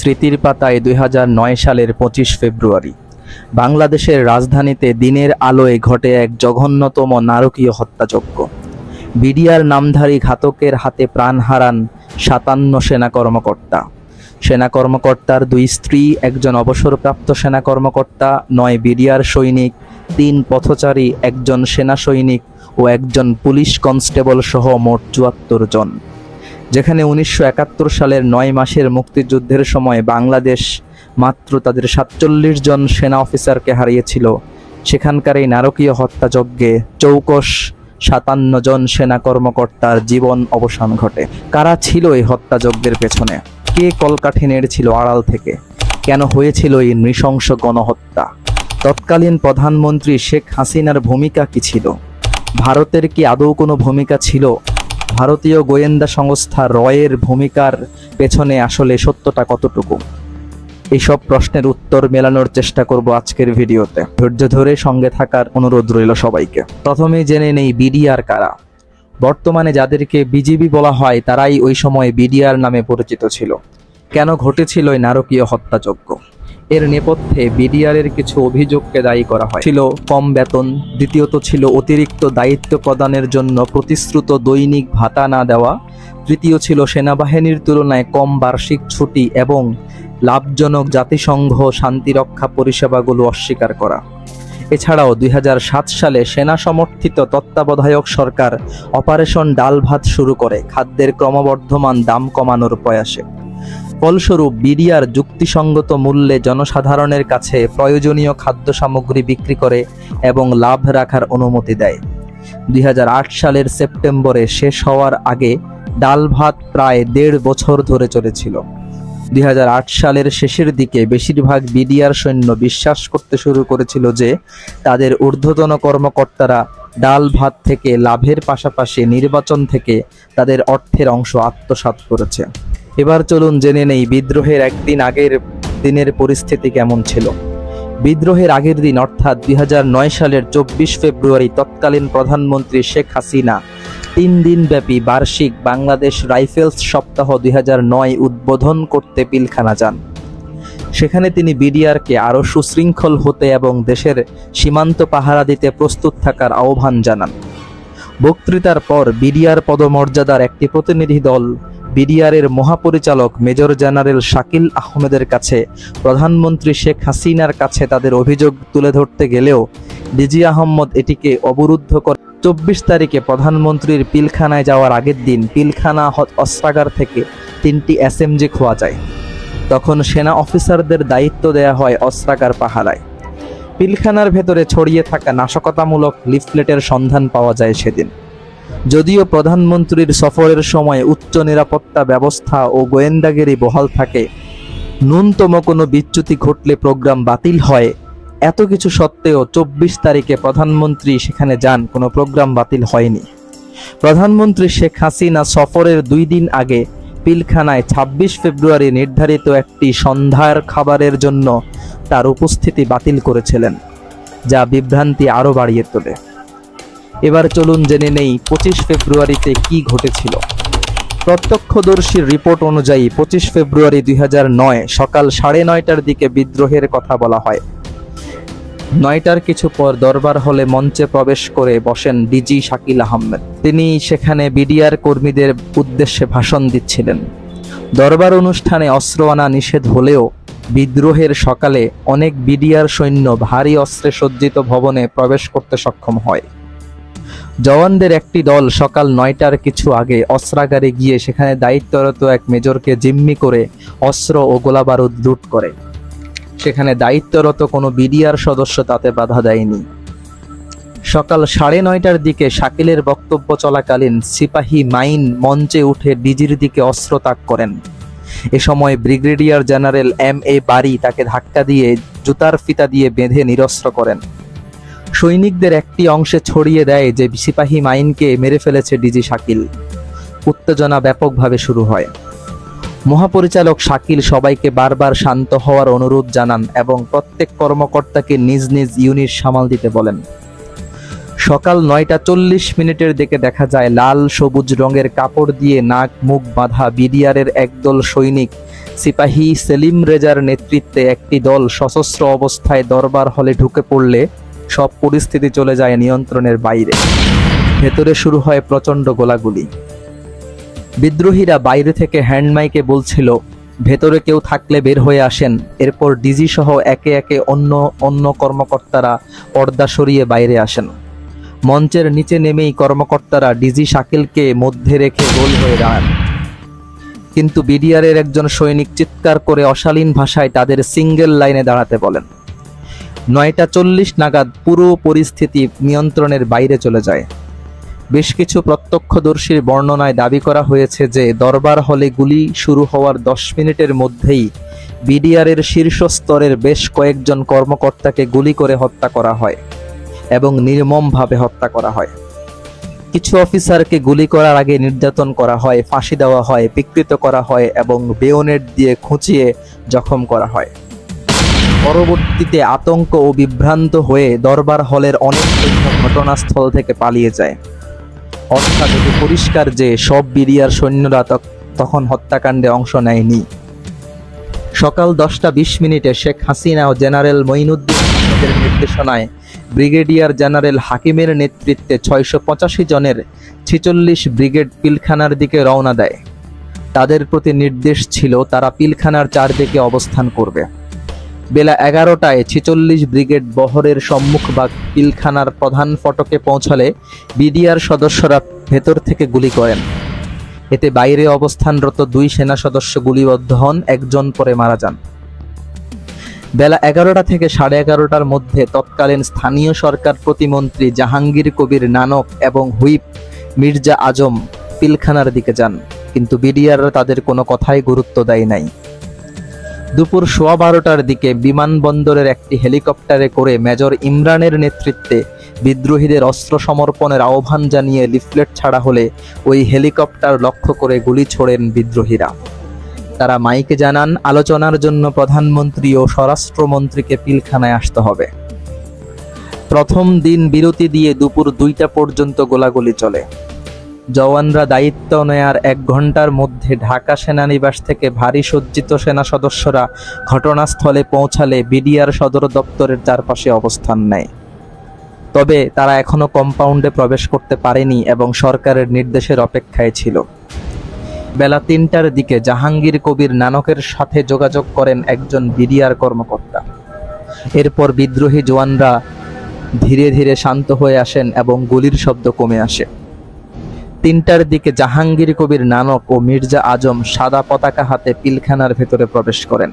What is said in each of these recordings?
স্মৃতির পাতায় 2009 সালের 25 ফেব্রুয়ারি বাংলাদেশের রাজধানীতে দিনের আলোয় ঘটে এক জঘন্যতম নারকীয় হত্যাযজ্ঞ। বিডিআর নামধারী ঘাতকের হাতে প্রাণ হারান 57 সেনা কর্মকর্তা। সেনা কর্মকর্তার 2 স্ত্রী, একজন অবসরপ্রাপ্ত সেনা কর্মকর্তা, 9 বিডিআর সৈনিক, 3 পথচারী, একজন সেনা সৈনিক ও একজন পুলিশ কনস্টেবল সহ মোট 74 জন। যেখানে 1971 সালের 9 মাসের মুক্তিযুদ্ধের সময় বাংলাদেশ মাত্র তাদের 47 জন সেনা অফিসারকে হারিয়েছিল, সেখানকার এই নারকীয় হত্যাযজ্ঞে চৌকস 57 জন সেনা কর্মকর্তার জীবন অবসান ঘটে। কারা ছিল এই হত্যাযজ্ঞের পেছনে? কে কলকাঠি নেড়েছিল আড়াল থেকে? কেন হয়েছিল এই নৃশংস গণহত্যা? তৎকালীন প্রধানমন্ত্রী শেখ হাসিনার ভূমিকা কি ছিল? ভারতের কি আদৌ কোনো ভূমিকা ছিল? ভারতীয় গোয়েন্দা সংস্থা রয়ের ভূমিকার পেছনে আসলে সত্যটা কতটুকু? এইসব প্রশ্নের উত্তর মেলানোর চেষ্টা করব আজকের ভিডিওতে। ধৈর্য ধরে সঙ্গে থাকার অনুরোধ রইল সবাইকে। প্রথমেই জেনে নেই বিডিআর কারা। বর্তমানে যাদেরকে বিজিবি বলা হয় তারাই ওই সময় বিডিআর নামে পরিচিত ছিল। কেন ঘটেছিল এই নারকীয় হত্যাযজ্ঞ? এর নেপথ্যে বিডিআরের কিছু অভিযোগকে দায়ী করা হয়। ছিল কম বেতন, দ্বিতীয়ত ছিল অতিরিক্ত দায়িত্ব প্রদানের জন্য প্রতিশ্রুত দৈনিক ভাতা না দেওয়া, তৃতীয় ছিল সেনাবাহিনীর তুলনায় কম বার্ষিক ছুটি এবং লাভজনক জাতিসংঘ শান্তিরক্ষা পরিষেবাগুলো অস্বীকার করা। এছাড়াও 2007 সালে সেনা সমর্থিত তত্ত্বাবধায়ক সরকার অপারেশন ডাল ভাত শুরু করে খাদ্যের ক্রমবর্ধমান দাম কমানোর প্রয়াসে। ফলস্বরূপ বিডিআর যুক্তিসঙ্গত মূল্যে জনসাধারণের কাছে প্রয়োজনীয় খাদ্য সামগ্রী বিক্রি করে এবং লাভ রাখার অনুমতি দেয়। 2008 সালের সেপ্টেম্বরে শেষ হওয়ার আগে ডাল ভাত প্রায় 1.5 বছর ধরে চলেছিল। 2008 সালের শেষের দিকে বেশিরভাগ বিডিআর সৈন্য বিশ্বাস করতে শুরু করেছিল যে তাদের ঊর্ধ্বতন কর্মকর্তারা ডাল ভাত থেকে লাভের পাশাপাশি নির্বাচন থেকে তাদের অর্থের অংশ আত্মসাৎ করেছে। এবার চলুন জেনে নেই বিদ্রোহের একদিন আগের দিনের পরিস্থিতি কেমন ছিল। বিদ্রোহের আগের দিন অর্থাৎ 2009 সালের 24 ফেব্রুয়ারি তৎকালীন প্রধানমন্ত্রী শেখ হাসিনা 3 দিনব্যাপী বার্ষিক বাংলাদেশ রাইফেলস সপ্তাহ 2009 উদ্বোধন করতে পিলখানা যান। সেখানে তিনি বিডিআরকে আরও সুশৃঙ্খল হতে এবং দেশের সীমান্ত পাহারা দিতে প্রস্তুত থাকার আহ্বান জানান। বক্তৃতার পর বিডিআর পদমর্যাদার একটি প্রতিনিধি দল বিডিআরের মহাপরিচালক মেজর জেনারেল শাকিল আহমেদের কাছে প্রধানমন্ত্রী শেখ হাসিনার কাছে তাদের অভিযোগ তুলে ধরতে গেলেও ডিজি আহমদ এটিকে অবরুদ্ধ করে। 24 তারিখে প্রধানমন্ত্রীর পিলখানায় যাওয়ার আগের দিন পিলখানা অস্ত্রাগার থেকে 3টি এসএমজি খোয়া যায়। তখন সেনা অফিসারদের দায়িত্ব দেয়া হয় অস্ত্রাগার পাহারায়। পিলখানার ভেতরে ছড়িয়ে থাকা নাশকতামূলক লিফলেটের সন্ধান পাওয়া যায় সেদিন। যদিও প্রধানমন্ত্রীর সফরের সময় উচ্চ নিরাপত্তা ব্যবস্থা ও গোয়েন্দাগিরি বহাল থাকে, ন্যূনতম কোনো বিচ্যুতি ঘটলে প্রোগ্রাম বাতিল হয়। এত কিছু সত্ত্বেও 24 তারিখে প্রধানমন্ত্রী সেখানে যান, কোনো প্রোগ্রাম বাতিল হয়নি। প্রধানমন্ত্রী শেখ হাসিনা সফরের 2 দিন আগে পিলখানায় 26 ফেব্রুয়ারি নির্ধারিত একটি সন্ধ্যার খাবারের জন্য তার উপস্থিতি বাতিল করেছিলেন, যা বিভ্রান্তি আরও বাড়িয়ে তোলে। এবার চলুন জেনে নেই 25 ফেব্রুয়ারিতে কি ঘটেছিল। প্রত্যক্ষদর্শীর রিপোর্ট অনুযায়ী 25 ফেব্রুয়ারি 2009 সকাল 9:30টার দিকে বিদ্রোহের কথা বলা হয়। 9টার কিছু পর দরবার হলে মঞ্চে প্রবেশ করে বসেন ডিজি শাকিল আহমেদ। তিনি সেখানে বিডিআর কর্মীদের উদ্দেশ্যে ভাষণ দিচ্ছিলেন। দরবার অনুষ্ঠানে অস্ত্র আনা নিষেধ হলেও বিদ্রোহের সকালে অনেক বিডিআর সৈন্য ভারী অস্ত্রে সজ্জিত ভবনে প্রবেশ করতে সক্ষম হয়। জওয়ানদের একটি দল সকাল 9টার কিছু আগে অস্ত্রাগারে গিয়ে সেখানে দায়িত্বরত এক মেজরকে জিম্মি করে অস্ত্র ও গোলাবারুদ লুট করে। সেখানে দায়িত্বরত কোনো বিডিআর সদস্য তাতে বাধা দেয়নি। সকাল 9:30টার দিকে শাকিলের বক্তব্য চলাকালীন সিপাহী মাইন মঞ্চে উঠে ডিজির দিকে অস্ত্র তাক করেন। এ সময় ব্রিগেডিয়ার জেনারেল MA বারি তাকে ধাক্কা দিয়ে জুতার ফিতা দিয়ে বেঁধে নিরস্ত্র করেন। সৈনিকদের একটি অংশে ছড়িয়ে দেয় যে সিপাহী মাইনকে মেরে ফেলেছে ডিজি শাকিল। উত্তেজনা ব্যাপকভাবে শুরু হয়। মহাপরিচালক শাকিল সবাইকে বারবার শান্ত হওয়ার অনুরোধ জানান এবং প্রত্যেক কর্মকর্তাকে নিজ নিজ ইউনিট সামাল দিতে বলেন। সকাল 9:40 দিকে দেখা যায় লাল সবুজ রঙের কাপড় দিয়ে নাক মুখ বাঁধা বিডিআরের একদল সৈনিক সিপাহী সেলিম রেজার নেতৃত্বে একটি দল সশস্ত্র অবস্থায় দরবার হলে ঢুকে পড়লে সব পরিস্থিতি চলে যায় নিয়ন্ত্রণের বাইরে। ভেতরে শুরু হয় প্রচণ্ড গোলাগুলি। বিদ্রোহীরা বাইরে থেকে হ্যান্ডমাইকে বলছিল, ভেতরে কেউ থাকলে বের হয়ে আসেন। এরপর ডিজি সহ একে একে অন্য কর্মকর্তারা পর্দা সরিয়ে বাইরে আসেন। মঞ্চের নিচে নেমেই কর্মকর্তারা ডিজি শাকিলকে মধ্যে রেখে গোল হয়ে দাঁড়ান। কিন্তু বিডিআরের একজন সৈনিক চিৎকার করে অশালীন ভাষায় তাদের সিঙ্গেল লাইনে দাঁড়াতে বলেন। 9টা 40 নাগাদ পুরো পরিস্থিতি নিয়ন্ত্রণের বাইরে চলে যায়। বেশ কিছু প্রত্যক্ষদর্শীর বর্ণনায় দাবি করা হয়েছে যে দরবার হলে গুলি শুরু হওয়ার 10 মিনিটের মধ্যেই বিডিআরের শীর্ষ স্তরের বেশ কয়েকজন কর্মকর্তাকে গুলি করে হত্যা করা হয় এবং নির্মমভাবে হত্যা করা হয়। কিছু অফিসারকে গুলি করার আগে নির্যাতন করা হয়, ফাঁসি দেওয়া হয়, বিকৃত করা হয় এবং বেয়োনেট দিয়ে খুঁচিয়ে জখম করা হয়। পরবর্তীতে আতঙ্ক ও বিভ্রান্ত হয়ে দরবার হলের অনেক সৈন্য ঘটনাস্থল থেকে পালিয়ে যায়। অর্থাৎ এটি পরিষ্কার যে সব বিডিআর সৈন্যরা তখন হত্যাকাণ্ডে অংশ নেয়নি। সকাল 10টা 20 শেখ হাসিনা ও জেনারেল মঈনুদ্দিন আহমেদের নির্দেশনায় ব্রিগেডিয়ার জেনারেল হাকিমের নেতৃত্বে 685 জনের 46 ব্রিগেড পিলখানার দিকে রওনা দেয়। তাদের প্রতি নির্দেশ ছিল তারা পিলখানার চারদিকে অবস্থান করবে। বেলা 11টায় 46 ব্রিগেড বহরের সম্মুখভাগ পিলখানার প্রধান ফটকে পৌঁছালে বিডিআর সদস্যরা ভেতর থেকে গুলি করেন। এতে বাইরে অবস্থানরত 2 সেনা সদস্য গুলিবদ্ধ হন, একজন পরে মারা যান। বেলা 11টা থেকে 11:30টার মধ্যে তৎকালীন স্থানীয় সরকার প্রতিমন্ত্রী জাহাঙ্গীর কবির নানক এবং হুইপ মির্জা আজম পিলখানার দিকে যান, কিন্তু বিডিআররা তাদের কোনো কথাই গুরুত্ব দেয় নাই। দুপুর 12:15টার দিকে বিমানবন্দরের একটি হেলিকপ্টারে করে মেজর ইমরানের নেতৃত্বে বিদ্রোহীদের অস্ত্র সমর্পণের আহ্বান জানিয়ে লিফলেট ছাড়া হলে ওই হেলিকপ্টার লক্ষ্য করে গুলি ছোড়েন বিদ্রোহীরা। তারা মাইকে জানান আলোচনার জন্য প্রধানমন্ত্রী ও স্বরাষ্ট্রমন্ত্রীকে পিলখানায় আসতে হবে। প্রথম দিন বিরতি দিয়ে দুপুর 2টা পর্যন্ত গোলাগুলি চলে। জওয়ানরা দায়িত্ব নেয়ার 1 ঘন্টার মধ্যে ঢাকা সেনানিবাস থেকে ভারী সজ্জিত সেনা সদস্যরা ঘটনাস্থলে পৌঁছালে বিডিআর সদর দপ্তরের চারপাশে অবস্থান নেয়। তবে তারা এখনো কম্পাউন্ডে প্রবেশ করতে পারেনি এবং সরকারের নির্দেশের অপেক্ষায় ছিল। বেলা 3টার দিকে জাহাঙ্গীর কবির নানকের সাথে যোগাযোগ করেন একজন বিডিআর কর্মকর্তা। এরপর বিদ্রোহী জওয়ানরা ধীরে ধীরে শান্ত হয়ে আসেন এবং গুলির শব্দ কমে আসে। 3টার দিকে জাহাঙ্গীর কবির নানক ও মির্জা আজম সাদা পতাকা হাতে পিলখানার ভেতরে প্রবেশ করেন।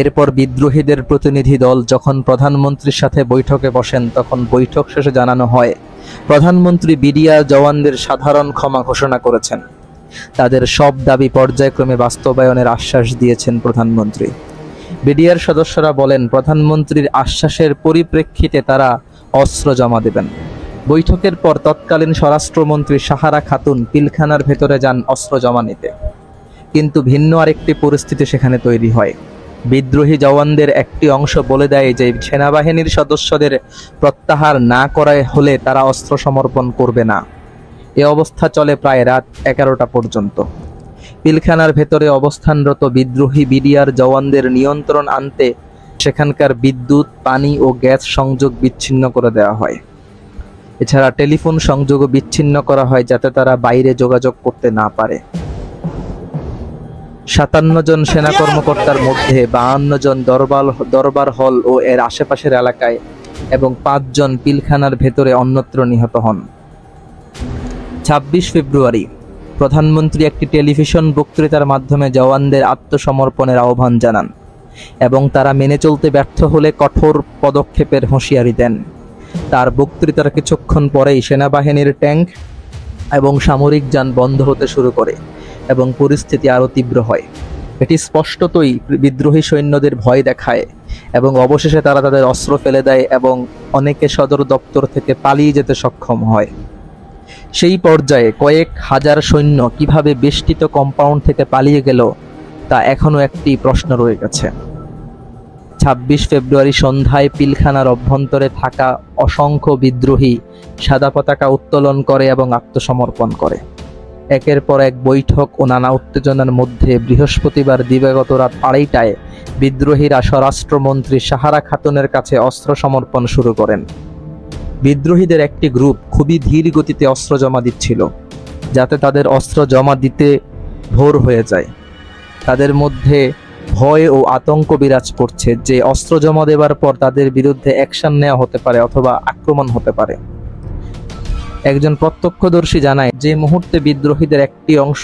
এরপর বিদ্রোহীদের প্রতিনিধি দল যখন প্রধানমন্ত্রীর সাথে বৈঠকে বসেন, তখন বৈঠক শেষে জানানো হয় প্রধানমন্ত্রী বিডিআর জওয়ানদের সাধারণ ক্ষমা ঘোষণা করেছেন। তাদের সব দাবি পর্যায়ক্রমে বাস্তবায়নের আশ্বাস দিয়েছেন প্রধানমন্ত্রী। বিডিআর সদস্যরা বলেন প্রধানমন্ত্রীর আশ্বাসের পরিপ্রেক্ষিতে তারা অস্ত্র জমা দেবেন। বৈঠকের পর তৎকালীন স্বরাষ্ট্রমন্ত্রী সাহারা খাতুন পিলখানার ভেতরে যান অস্ত্র জমা নিতে, কিন্তু ভিন্ন আরেকটি পরিস্থিতি সেখানে তৈরি হয়। বিদ্রোহী জওয়ানদের একটি অংশ বলে দেয় যে সেনাবাহিনীর সদস্যদের প্রত্যাহার না করা হলে তারা অস্ত্র সমর্পণ করবে না। এ অবস্থা চলে প্রায় রাত 11টা পর্যন্ত। পিলখানার ভেতরে অবস্থানরত বিদ্রোহী বিডিআর জওয়ানদের নিয়ন্ত্রণ আনতে সেখানকার বিদ্যুৎ, পানি ও গ্যাস সংযোগ বিচ্ছিন্ন করে দেওয়া হয়। এছাড়া টেলিফোন সংযোগও বিচ্ছিন্ন করা হয় যাতে তারা বাইরে যোগাযোগ করতে না পারে। 57 জন সেনা কর্মকর্তার মধ্যে 52 জন দরবার হল ও এর আশেপাশের এলাকায় এবং 5 জন পিলখানার ভেতরে অন্যত্র নিহত হন। 26 ফেব্রুয়ারি প্রধানমন্ত্রী একটি টেলিভিশন বক্তৃতার মাধ্যমে জওয়ানদের আত্মসমর্পণের আহ্বান জানান এবং তারা মেনে চলতে ব্যর্থ হলে কঠোর পদক্ষেপের হুঁশিয়ারি দেন। তার বক্তৃতার কিছুক্ষণ পরেই সেনাবাহিনীর ট্যাঙ্ক এবং সামরিক যান বন্ধ হতে শুরু করে এবং পরিস্থিতি আরও তীব্র হয়। এটি স্পষ্টতই বিদ্রোহী সৈন্যদের ভয় দেখায় এবং অবশেষে তারা তাদের অস্ত্র ফেলে দেয় এবং অনেকে সদর দপ্তর থেকে পালিয়ে যেতে সক্ষম হয়। সেই পর্যায়ে কয়েক হাজার সৈন্য কিভাবে বেষ্টিত কম্পাউন্ড থেকে পালিয়ে গেল তা এখনো একটি প্রশ্ন রয়ে গেছে। 26 ফেব্রুয়ারি সন্ধ্যায় পিলখানার অভ্যন্তরে থাকা অসংখ্য বিদ্রোহী সাদা পতাকা উত্তোলন করে এবং আত্মসমর্পণ করে। একের পর এক বৈঠক ও নানা উত্তেজনার মধ্যে বৃহস্পতিবার দিবাগত রাত 2:30টায় বিদ্রোহীরা স্বরাষ্ট্রমন্ত্রী সাহারা খাতুনের কাছে অস্ত্র সমর্পণ শুরু করেন। বিদ্রোহীদের একটি গ্রুপ খুবই ধীর গতিতে অস্ত্র জমা দিচ্ছিল, যাতে তাদের অস্ত্র জমা দিতে ভোর হয়ে যায়। তাদের মধ্যে ভয় ও আতঙ্ক বিরাজ করছে যে অস্ত্র জমা দেওয়ার পর তাদের বিরুদ্ধে অ্যাকশন নেওয়া হতে পারে অথবা আক্রমণ হতে পারে। একজন প্রত্যক্ষদর্শী জানায়, যে মুহূর্তে বিদ্রোহীদের একটি অংশ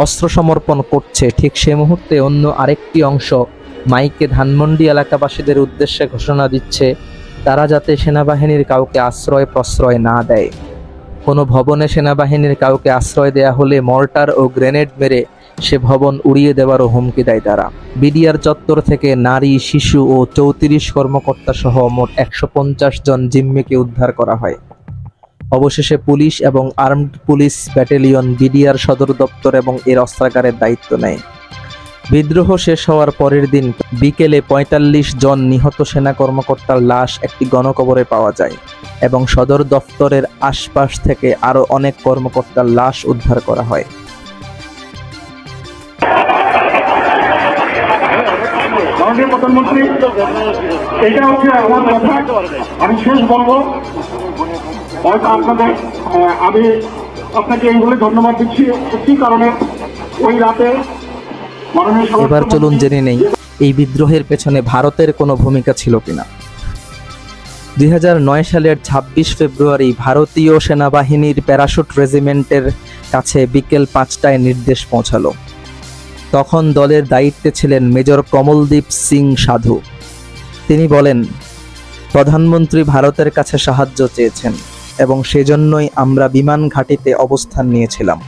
অস্ত্র সমর্পণ করছে, ঠিক সে মুহূর্তে অন্য আরেকটি অংশ মাইকে ধানমন্ডি এলাকাবাসীদের উদ্দেশ্যে ঘোষণা দিচ্ছে তারা যাতে সেনাবাহিনীর কাউকে আশ্রয় প্রশ্রয় না দেয়। কোনো ভবনে সেনাবাহিনীর কাউকে আশ্রয় দেয়া হলে মর্টার ও গ্রেনেড মেরে সে ভবন উড়িয়ে দেওয়ারও হুমকি দেয় তারা। বিডিআর চত্বর থেকে নারী, শিশু ও 34 কর্মকর্তা সহ মোট 150 জন জিম্মিকে উদ্ধার করা হয়। অবশেষে পুলিশ এবং আর্মড পুলিশ ব্যাটালিয়ন বিডিআর সদর দপ্তর এবং এর অস্ত্রাগারের দায়িত্ব নেয়। বিদ্রোহ শেষ হওয়ার পরের দিন বিকেলে 45 জন নিহত সেনা কর্মকর্তার লাশ একটি গণকবরে পাওয়া যায় এবং সদর দপ্তরের আশপাশ থেকে আরও অনেক কর্মকর্তার লাশ উদ্ধার করা হয়। মাননীয় প্রধানমন্ত্রী, এটা হচ্ছে আমার কথা। আমি শেষ বলবো, হয়তো আমি আপনাকে এই বলে ধন্যবাদ দিচ্ছি একটি কারণে, ওই রাতে এবার চলুন জেনে নেই এই বিদ্রোহের পেছনে ভারতের কোনো ভূমিকা ছিল কিনা। 2009 সালের 26 ফেব্রুয়ারি ভারতীয় সেনাবাহিনীর প্যারাশুট রেজিমেন্টের কাছে বিকেল 5টায় নির্দেশ পৌঁছালো। তখন দলের দায়িত্বে ছিলেন মেজর কমলদীপ সিং সাধু। তিনি বলেন, প্রধানমন্ত্রী ভারতের কাছে সাহায্য চেয়েছেন এবং সেজন্যই আমরা বিমান ঘাঁটিতে অবস্থান নিয়েছিলাম।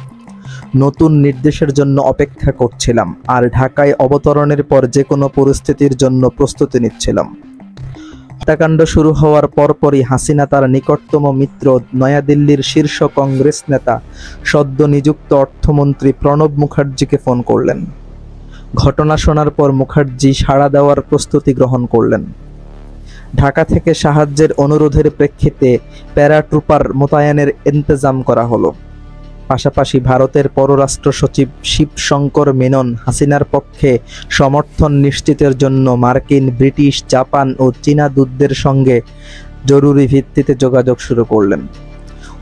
নতুন নির্দেশের জন্য অপেক্ষা করছিলাম আর ঢাকায় অবতরণের পর যে কোনো পরিস্থিতির জন্য প্রস্তুতি নিচ্ছিলাম। হত্যাকাণ্ড শুরু হওয়ার পরপরই হাসিনা তার নিকটতম মিত্র নয়াদিল্লির শীর্ষ কংগ্রেস নেতা সদ্য নিযুক্ত অর্থমন্ত্রী প্রণব মুখার্জিকে ফোন করলেন। ঘটনা শোনার পর মুখার্জি সাড়া দেওয়ার প্রস্তুতি গ্রহণ করলেন। ঢাকা থেকে সাহায্যের অনুরোধের প্রেক্ষিতে প্যারাট্রুপার মোতায়েনের ইন্তজাম করা হলো। পাশাপাশি ভারতের পররাষ্ট্র সচিব শিবশঙ্কর মেনন হাসিনার পক্ষে সমর্থন নিশ্চিতের জন্য মার্কিন, ব্রিটিশ, জাপান ও চীনা দূতদের সঙ্গে জরুরি ভিত্তিতে যোগাযোগ শুরু করলেন।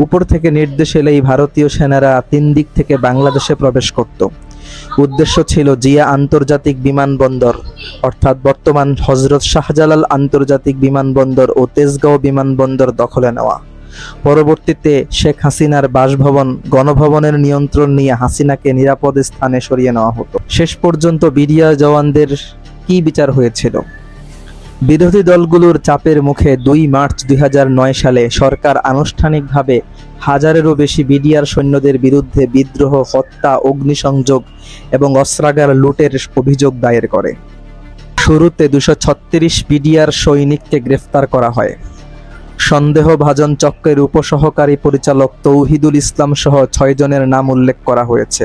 উপর থেকে নির্দেশ এলেই ভারতীয় সেনারা 3 দিক থেকে বাংলাদেশে প্রবেশ করত। উদ্দেশ্য ছিল জিয়া আন্তর্জাতিক বিমানবন্দর অর্থাৎ বর্তমান হযরত শাহজালাল আন্তর্জাতিক বিমানবন্দর ও তেজগাঁও বিমানবন্দর দখলে নেওয়া। পরবর্তীতে শেখ হাসিনার বাসভবন, গণভবনের নিয়ন্ত্রণ নিয়ে হাসিনাকে নিরাপদ স্থানে সরিয়ে নেওয়া হতো। শেষ পর্যন্ত বিডিআর জওয়ানদের কি বিচার হয়েছিল? বিরোধী দলগুলোর চাপের মুখে 2 মার্চ 2009 সালে সরকার আনুষ্ঠানিকভাবে 1000-এরও বেশি বিডিআর সৈন্যদের বিরুদ্ধে বিদ্রোহ, হত্যা, অগ্নিসংযোগ এবং অস্ত্রাগার লুটের অভিযোগ দায়ের করে। শুরুতে 236 বিডিআর সৈনিককে গ্রেফতার করা হয়। সন্দেহভাজন চক্রের উপসহকারী পরিচালক তৌহিদুল ইসলাম সহ 6 জনের নাম উল্লেখ করা হয়েছে।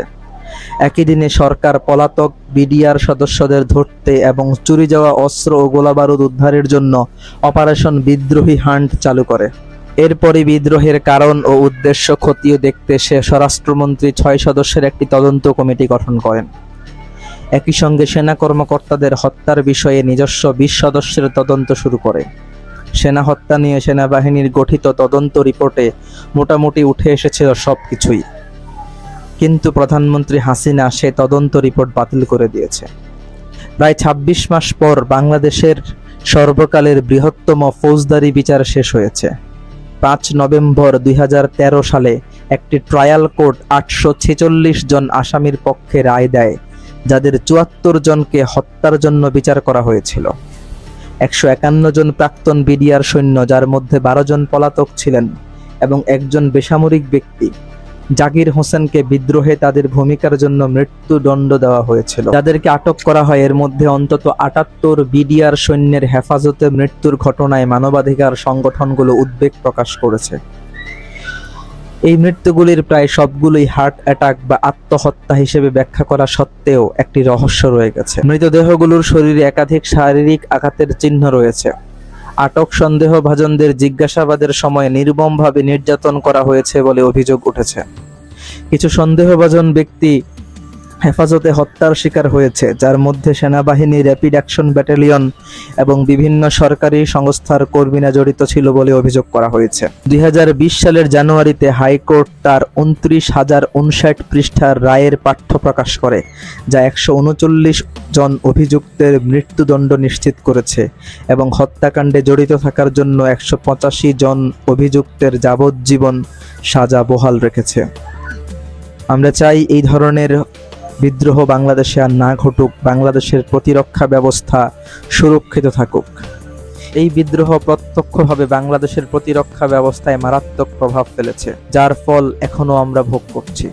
একই দিনে সরকার পলাতক বিডিআর সদস্যদের ধরতে এবং চুরি যাওয়া অস্ত্র ও গোলাবারুদ উদ্ধারের জন্য অপারেশন বিদ্রোহী হান্ট চালু করে। এরপরই বিদ্রোহের কারণ ও উদ্দেশ্য খতিয়ে দেখতে সে স্বরাষ্ট্রমন্ত্রী 6 সদস্যের একটি তদন্ত কমিটি গঠন করেন। একই সঙ্গে সেনা কর্মকর্তাদের হত্যার বিষয়ে নিজস্ব 20 সদস্যের তদন্ত শুরু করে। সেনা হত্যা নিয়ে সেনাবাহিনীর গঠিত তদন্ত রিপোর্টে মোটামুটি উঠে এসেছিল সবকিছুই, কিন্তু প্রধানমন্ত্রী হাসিনা সে তদন্ত রিপোর্ট বাতিল করে দিয়েছে। প্রায় 26 মাস পর বাংলাদেশের সর্বকালের বৃহত্তম ফৌজদারি বিচার শেষ হয়েছে। 5 নভেম্বর 2013 সালে একটি ট্রায়াল কোর্ট 846 জন আসামির পক্ষে রায় দেয়, যাদের 74 জনকে হত্যার জন্য বিচার করা হয়েছিল। 151 জন প্রাক্তন বিডিআর সৈন্য, যার মধ্যে 12 জন পলাতক ছিলেন এবং একজন বেসামরিক ব্যক্তি জাকির হোসেনকে বিদ্রোহে তাদের ভূমিকার জন্য মৃত্যুদণ্ড দেওয়া হয়েছিল। যাদেরকে আটক করা হয় এর মধ্যে অন্তত 78 বিডিআর সৈন্যের হেফাজতে মৃত্যুর ঘটনায় মানবাধিকার সংগঠনগুলো উদ্বেগ প্রকাশ করেছে। এই মৃত্যুগুলির প্রায় সবগুলোই হার্ট অ্যাটাক বা আত্মহত্যা হিসেবে ব্যাখ্যা করা সত্ত্বেও একটি রহস্য রয়ে গেছে। মৃতদেহগুলোর শরীরে একাধিক শারীরিক আঘাতের চিহ্ন রয়েছে। আটক সন্দেহভাজনদের জিজ্ঞাসাবাদের সময় নির্মমভাবে নির্যাতন করা হয়েছে বলে অভিযোগ উঠেছে। কিছু সন্দেহভাজন ব্যক্তি হেফাজতে হত্যার শিকার হয়েছে, যার মধ্যে সেনাবাহিনী, র্যাপিড অ্যাকশন ব্যাটালিয়ন এবং বিভিন্ন সরকারি সংস্থার কর্মীরা জড়িত ছিল বলে অভিযোগ করা হয়েছে। 2020 সালের জানুয়ারিতে হাইকোর্ট তার 29,059 পৃষ্ঠার রায়ের পাঠ্য প্রকাশ করে, যা 139 জন অভিযুক্তের মৃত্যুদণ্ড নিশ্চিত করেছে এবং হত্যাকাণ্ডে জড়িত থাকার জন্য 185 জন অভিযুক্তের যাবজ্জীবন সাজা বহাল রেখেছে। আমরা চাই এই ধরনের বিদ্রোহ বাংলাদেশে আর না ঘটুক, বাংলাদেশের প্রতিরক্ষা ব্যবস্থা সুরক্ষিত থাকুক। এই বিদ্রোহ প্রত্যক্ষভাবে বাংলাদেশের প্রতিরক্ষা ব্যবস্থায় মারাত্মক প্রভাব ফেলেছে, যার ফল এখনো আমরা ভোগ করছি।